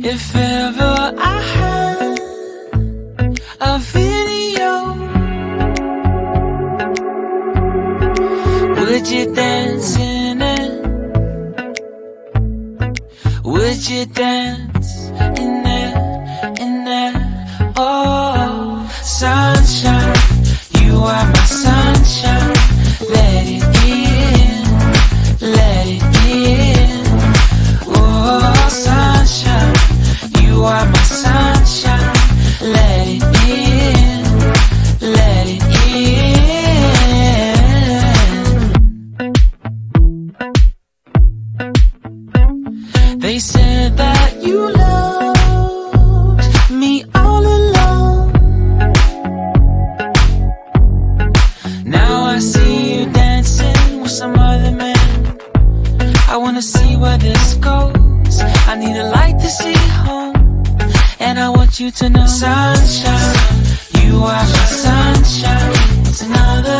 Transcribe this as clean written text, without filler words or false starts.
If ever I had a video, would you dance in it? Would you dance in it, in it? Oh, sunshine, you are my sunshine. Let it in, let it in. Oh, sunshine, you are my sunshine. Let it in, let it in. They said that you loved me all along. Now I see you dancing with some other man. I wanna see where this goes. I need a light to see home, and I want you to know, sunshine, you are my sunshine. It's another